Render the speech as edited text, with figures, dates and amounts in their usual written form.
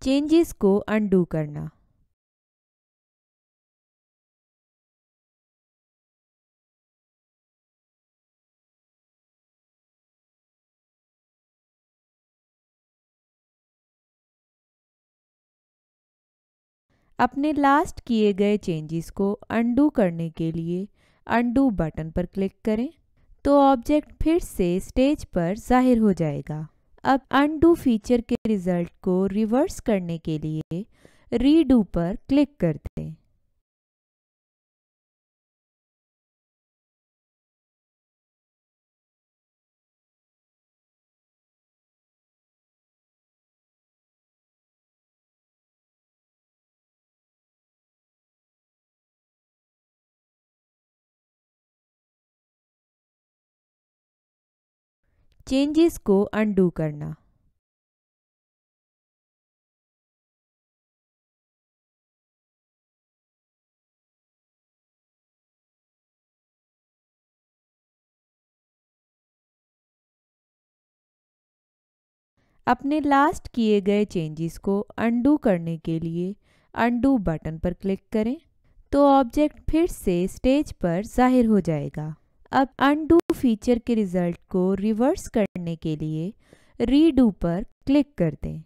Changes को undo करना। अपने लास्ट किए गए चेंजेस को अनडू करने के लिए अनडू बटन पर क्लिक करें तो ऑब्जेक्ट फिर से स्टेज पर जाहिर हो जाएगा। अब अनडू फीचर के रिजल्ट को रिवर्स करने के लिए रीडू पर क्लिक कर दें। चेंजेस को अनडू करना। अपने लास्ट किए गए चेंजेस को अनडू करने के लिए अनडू बटन पर क्लिक करें तो ऑब्जेक्ट फिर से स्टेज पर जाहिर हो जाएगा। अब अनडू फीचर के रिजल्ट को रिवर्स करने के लिए रीडू पर क्लिक कर दें।